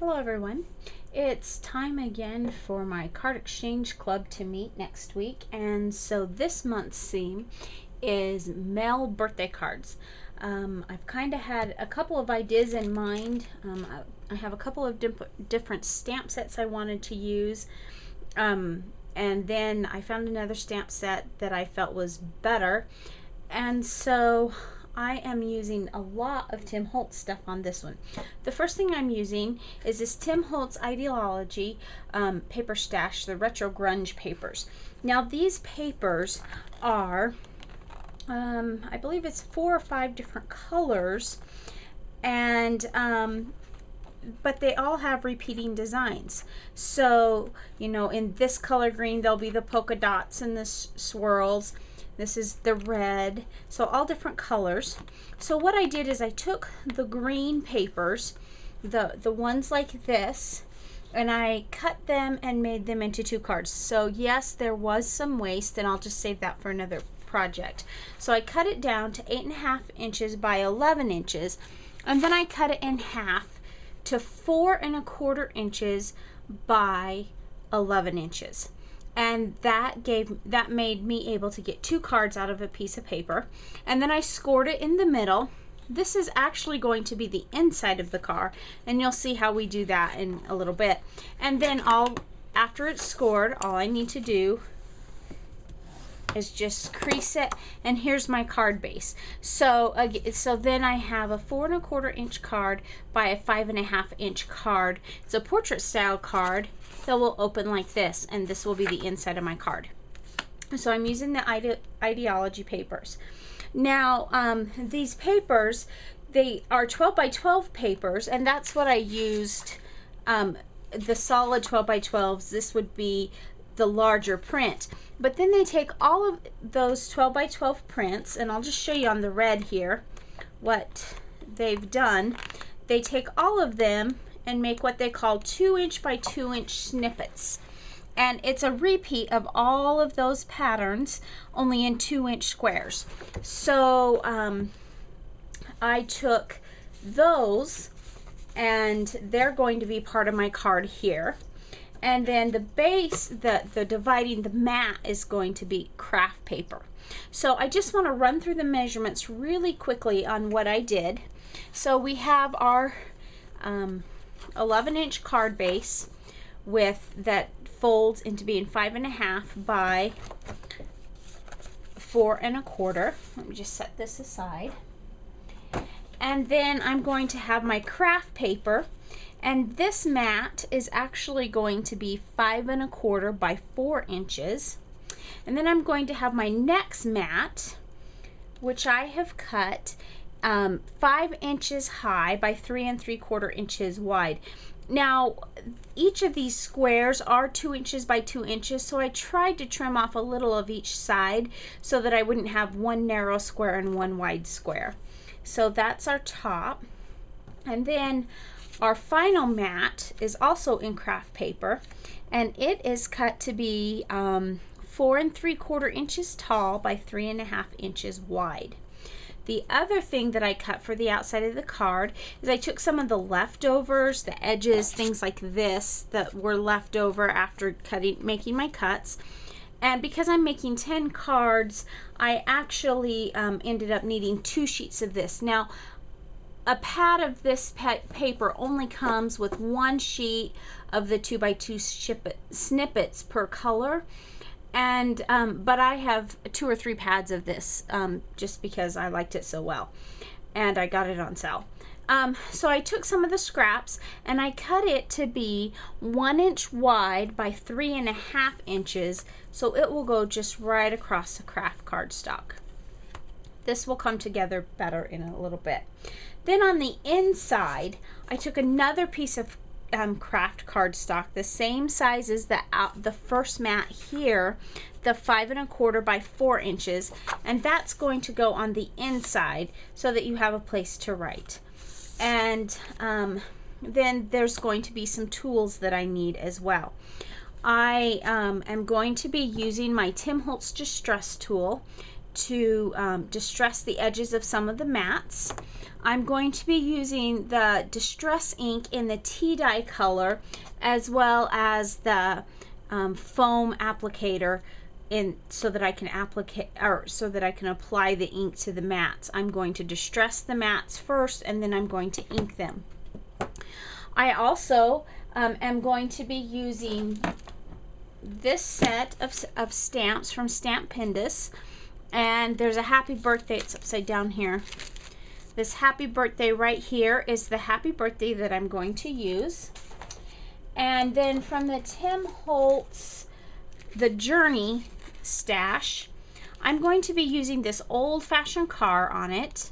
Hello everyone. It's time again for my card exchange club to meet next week, and so this month's theme is male birthday cards. I've kind of had a couple of ideas in mind. I have a couple of different stamp sets I wanted to use, and then I found another stamp set that I felt was better, and so I am using a lot of Tim Holtz stuff on this one. The first thing I'm using is this Tim Holtz Ideology paper stash, the retro grunge papers. Now these papers are, I believe it's 4 or 5 different colors, and but they all have repeating designs. So, you know, in this color green, there'll be the polka dots and the swirls. This is the red, so all different colors. So what I did is I took the green papers, the ones like this, and I cut them and made them into 2 cards. So yes, there was some waste, and I'll just save that for another project. So I cut it down to 8.5 inches by 11 inches, and then I cut it in half to 4.25 inches by 11 inches. And that made me able to get 2 cards out of a piece of paper. And then I scored it in the middle. This is actually going to be the inside of the card, and you'll see how we do that in a little bit. And then after it's scored, all I need to do is just crease it, and here's my card base. So then I have a 4.25 inch card by a 5.5 inch card. It's a portrait style card that will open like this, and this will be the inside of my card. So I'm using the Ideology papers. Now these papers, they are 12 by 12 papers, and that's what I used. The solid 12 by 12s, this would be the larger print. But then they take all of those 12 by 12 prints, and I'll just show you on the red here what they've done. They take all of them and make what they call 2 inch by 2 inch snippets. And it's a repeat of all of those patterns, only in 2 inch squares. So I took those, and they're going to be part of my card here. And then the base, the dividing the mat, is going to be craft paper. So I just want to run through the measurements really quickly on what I did. So we have our 11 inch card base that folds into being 5.5 by 4.25. Let me just set this aside. And then I'm going to have my craft paper, and this mat is actually going to be 5.25 by 4 inches. And then I'm going to have my next mat, which I have cut 5 inches high by 3.75 inches wide. Now each of these squares are 2 inches by 2 inches, so I tried to trim off a little of each side so that I wouldn't have one narrow square and one wide square. So that's our top. And then our final mat is also in craft paper, and it is cut to be 4.75 inches tall by 3.5 inches wide. The other thing that I cut for the outside of the card is I took some of the leftovers, the edges, things like this that were left over after making my cuts. And because I'm making 10 cards, I actually ended up needing 2 sheets of this. Now, a pad of this paper only comes with 1 sheet of the 2 by 2 snippets per color, and but I have 2 or 3 pads of this just because I liked it so well, and I got it on sale. So I took some of the scraps and I cut it to be 1 inch wide by 3.5 inches, so it will go just right across the craft cardstock. This will come together better in a little bit. Then on the inside, I took another piece of craft cardstock, the same size as the first mat here, the 5.25 by 4 inches, and that's going to go on the inside so that you have a place to write. And then there's going to be some tools that I need as well. I am going to be using my Tim Holtz Distress tool. to distress the edges of some of the mats. I'm going to be using the Distress ink in the tea dye color, as well as the foam applicator so that I can apply the ink to the mats. I'm going to distress the mats first, and then I'm going to ink them. I also am going to be using this set of stamps from Stampendous, and there's a happy birthday. It's upside down here. This happy birthday right here is the happy birthday that I'm going to use. And then from the Tim Holtz, the Journey stash, I'm going to be using this old-fashioned car on it.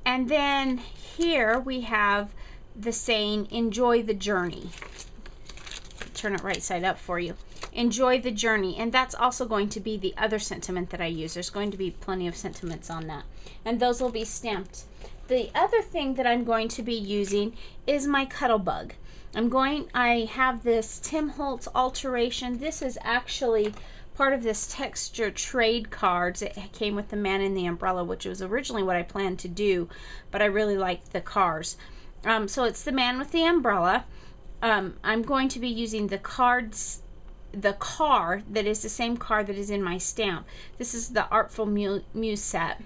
And then here we have the saying, enjoy the journey. Turn it right side up for you. Enjoy the journey. And that's also going to be the other sentiment that I use. There's going to be plenty of sentiments on that, and those will be stamped. The other thing that I'm going to be using is my Cuttlebug. I have this Tim Holtz Alteration. This is actually part of this texture trade cards. It came with the Man in the Umbrella, which was originally what I planned to do, but I really liked the cars. So it's the Man with the Umbrella. I'm going to be using the car that is the same car that is in my stamp. This is the Artful Muse set.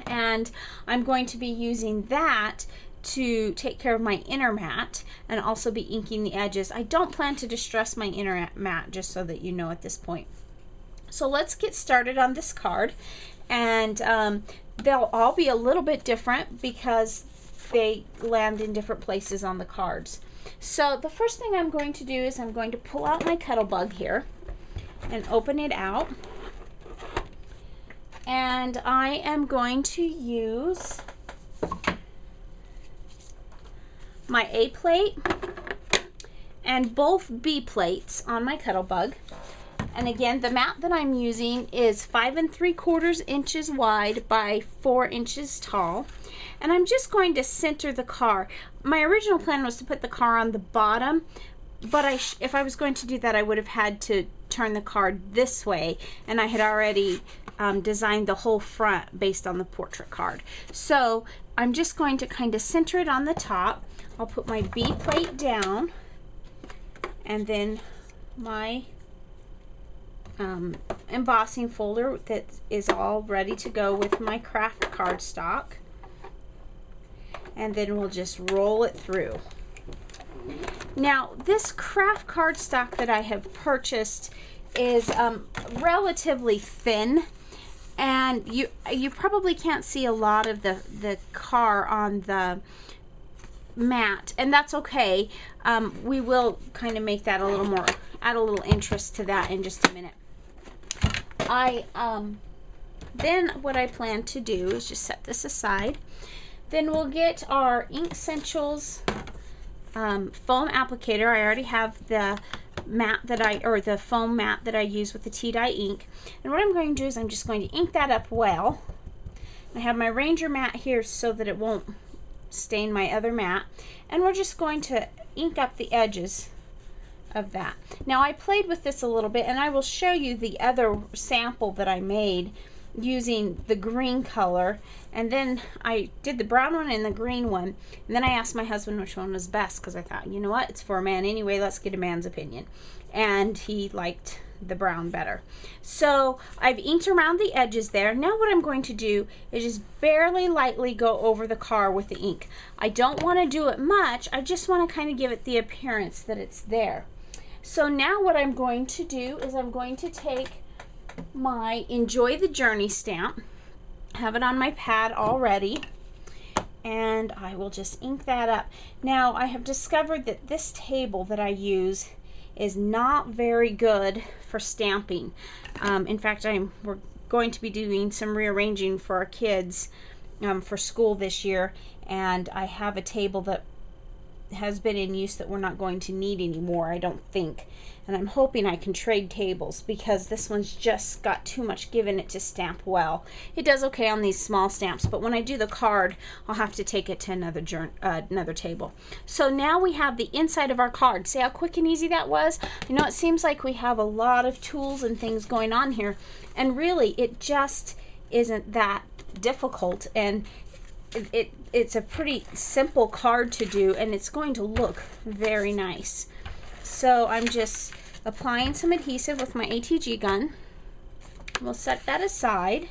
And I'm going to be using that to take care of my inner mat and also be inking the edges. I don't plan to distress my inner mat, just so that you know at this point. So let's get started on this card, and they'll all be a little bit different because they land in different places on the cards. So the first thing I'm going to do is I'm going to pull out my Cuttlebug here and open it out. And I am going to use my A plate and both B plates on my Cuttlebug. And again, the mat that I'm using is 5 3/4 inches wide by 4 inches tall. And I'm just going to center the car. My original plan was to put the car on the bottom, but if I was going to do that, I would have had to turn the card this way, and I had already designed the whole front based on the portrait card. So I'm just going to kind of center it on the top. I'll put my B plate down, and then my embossing folder that is all ready to go with my craft cardstock, and then we'll just roll it through. Now, this craft cardstock that I have purchased is relatively thin, and you probably can't see a lot of the car on the mat, and that's okay. We will kind of make that a little more, add a little interest to that in just a minute. Then what I plan to do is just set this aside. Then we'll get our Ink Essentials foam applicator. I already have the mat the foam mat that I use with the tea dye ink. And what I'm going to do is I'm just going to ink that up well. I have my Ranger mat here so that it won't stain my other mat. And we're just going to ink up the edges of that. Now, I played with this a little bit, and I will show you the other sample that I made using the green color, and then I did the brown one and the green one, and then I asked my husband which one was best, because I thought, you know what, it's for a man anyway, let's get a man's opinion, and he liked the brown better. So I've inked around the edges there. Now what I'm going to do is just barely lightly go over the car with the ink. I don't want to do it much, I just want to kind of give it the appearance that it's there. So now what I'm going to do is I'm going to take my Enjoy the Journey stamp, have it on my pad already, and I will just ink that up. Now, I have discovered that this table that I use is not very good for stamping. In fact, we're going to be doing some rearranging for our kids for school this year, and I have a table that has been in use that we're not going to need anymore, I don't think. And I'm hoping I can trade tables, because this one's just got too much give in it to stamp well. It does okay on these small stamps, but when I do the card, I'll have to take it to another table. So now we have the inside of our card. See how quick and easy that was? You know, it seems like we have a lot of tools and things going on here, and really it just isn't that difficult, and it's a pretty simple card to do, and it's going to look very nice. So I'm just applying some adhesive with my ATG gun. We'll set that aside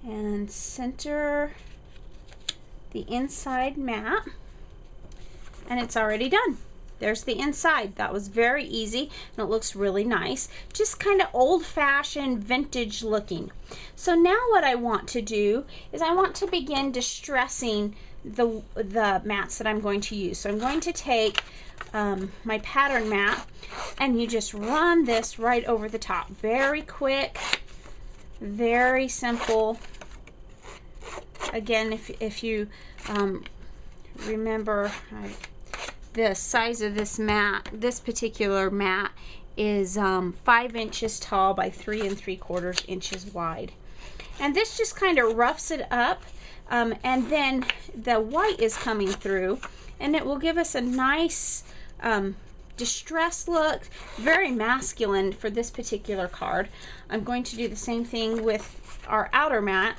and center the inside mat, and it's already done. There's the inside. That was very easy, and it looks really nice. Just kind of old-fashioned, vintage looking. So now what I want to do is I want to begin distressing the mats that I'm going to use. So I'm going to take my pattern mat, and you just run this right over the top. Very quick, very simple. Again, if you remember, the size of this mat, this particular mat is 5 inches tall by 3 3/4 inches wide. And this just kind of roughs it up, and then the white is coming through, and it will give us a nice distressed look, very masculine for this particular card. I'm going to do the same thing with our outer mat.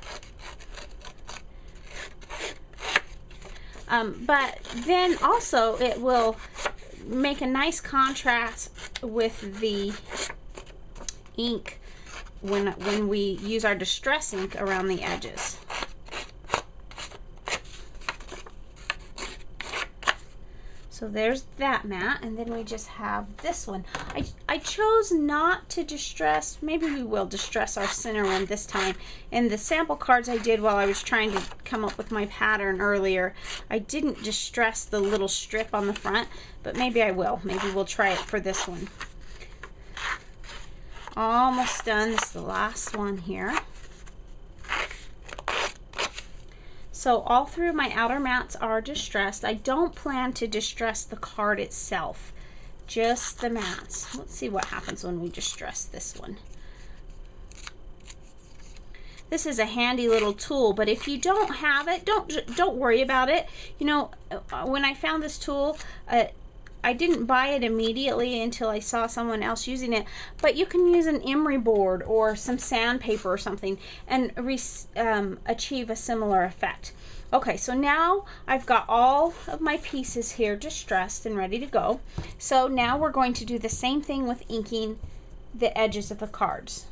But then also it will make a nice contrast with the ink when we use our distress ink around the edges. So there's that mat, and then we just have this one. I chose not to distress. Maybe we will distress our center one this time. In the sample cards I did while I was trying to come up with my pattern earlier, I didn't distress the little strip on the front, but maybe I will. Maybe we'll try it for this one. Almost done. This is the last one here. So all through my outer mats are distressed. I don't plan to distress the card itself, just the mats. Let's see what happens when we distress this one. This is a handy little tool, but if you don't have it, don't worry about it. You know, when I found this tool, I didn't buy it immediately until I saw someone else using it, but you can use an emery board or some sandpaper or something and achieve a similar effect. Okay, so now I've got all of my pieces here distressed and ready to go. So now we're going to do the same thing with inking the edges of the cards.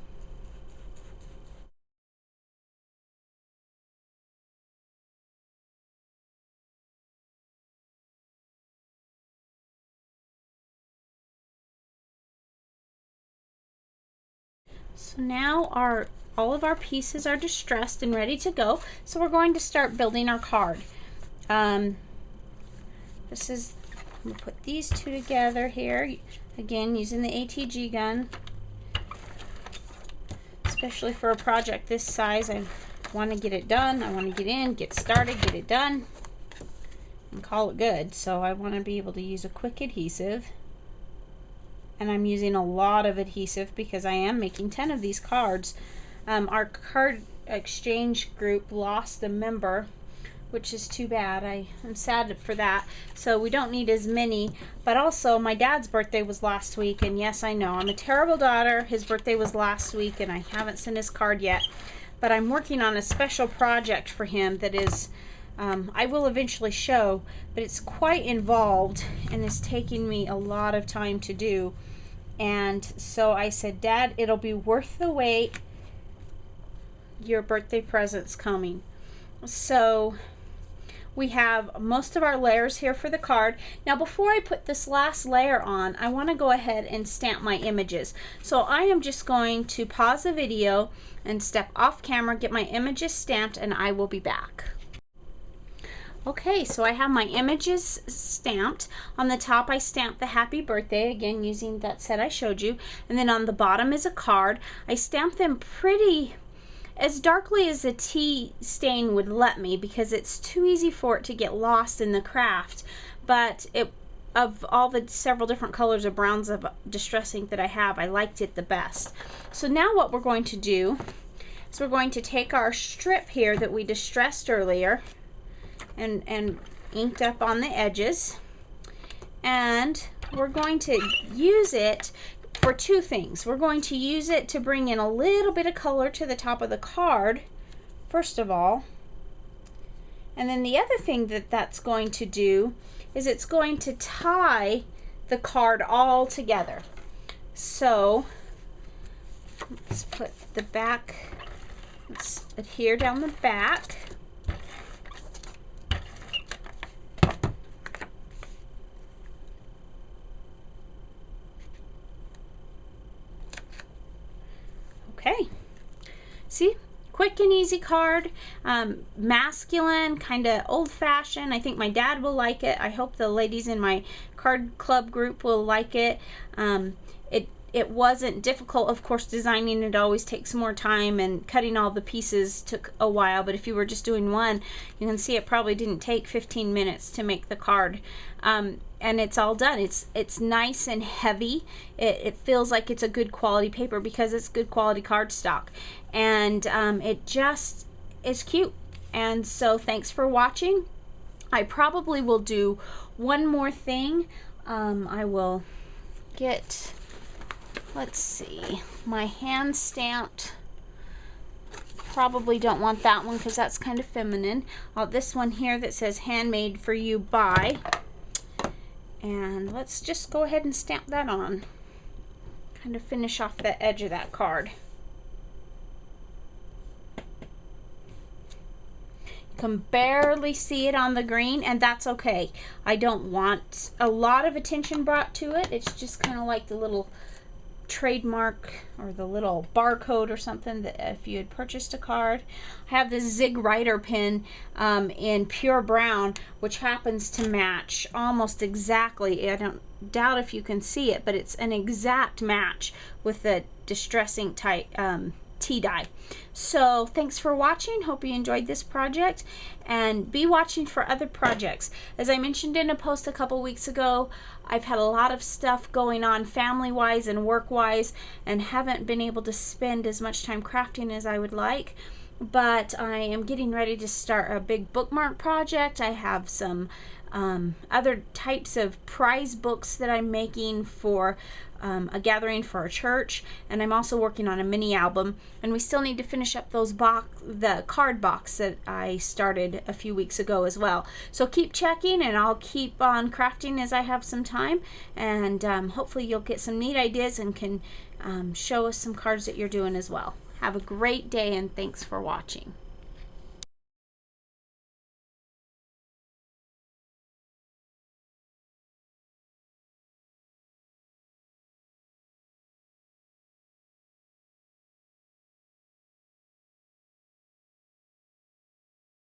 So now all of our pieces are distressed and ready to go. So we're going to start building our card. I'm gonna put these two together here. Again, using the ATG gun. Especially for a project this size, I want to get it done. I want to get in, get started, get it done, and call it good. So I want to be able to use a quick adhesive. And I'm using a lot of adhesive because I am making 10 of these cards. Our card exchange group lost a member, which is too bad. I'm sad for that. So we don't need as many. But also, my dad's birthday was last week, and yes, I know, I'm a terrible daughter. His birthday was last week, and I haven't sent his card yet. But I'm working on a special project for him that is, I will eventually show, but it's quite involved and is taking me a lot of time to do. And so I said, Dad, it'll be worth the wait. Your birthday present's coming. So we have most of our layers here for the card. Now before I put this last layer on, I want to go ahead and stamp my images. So I am just going to pause the video and step off camera, get my images stamped, and I will be back. Okay, so I have my images stamped. On the top I stamped the happy birthday, again using that set I showed you, and then on the bottom is a card. I stamped them pretty as darkly as the tea stain would let me because it's too easy for it to get lost in the craft, but of all the several different colors of browns of distress ink that I have, I liked it the best. So now what we're going to do is we're going to take our strip here that we distressed earlier and inked up on the edges, and we're going to use it for two things. We're going to use it to bring in a little bit of color to the top of the card, first of all. And then the other thing that that's going to do is it's going to tie the card all together. So let's put the back, let's adhere down the back. Okay, see? Quick and easy card, masculine, kind of old-fashioned. I think my dad will like it. I hope the ladies in my card club group will like it. It wasn't difficult, of course. Designing it always takes more time, and cutting all the pieces took a while, but if you were just doing one, you can see it probably didn't take 15 minutes to make the card. And it's all done. It's nice and heavy. It feels like it's a good quality paper because it's good quality cardstock, and it just is cute. And so thanks for watching. I probably will do one more thing. I will get, let's see, my hand stamped. Probably don't want that one because that's kind of feminine. This one here that says handmade for you by. And let's just go ahead and stamp that on. Kind of finish off the edge of that card. You can barely see it on the green, and that's okay. I don't want a lot of attention brought to it. It's just kind of like the little trademark or the little barcode or something that if you had purchased a card. I have this Zig Ryder pen in pure brown, which happens to match almost exactly. I don't doubt if you can see it, but it's an exact match with the Distress Ink type tea dye. So thanks for watching. Hope you enjoyed this project, and be watching for other projects. As I mentioned in a post a couple weeks ago, I've had a lot of stuff going on family-wise and work-wise, and haven't been able to spend as much time crafting as I would like. But I am getting ready to start a big bookmark project. I have some other types of prize books that I'm making for a gathering for a church, and I'm also working on a mini album, and we still need to finish up those the card box that I started a few weeks ago as well. So keep checking, and I'll keep on crafting as I have some time, and hopefully you'll get some neat ideas and can show us some cards that you're doing as well. Have a great day, and thanks for watching.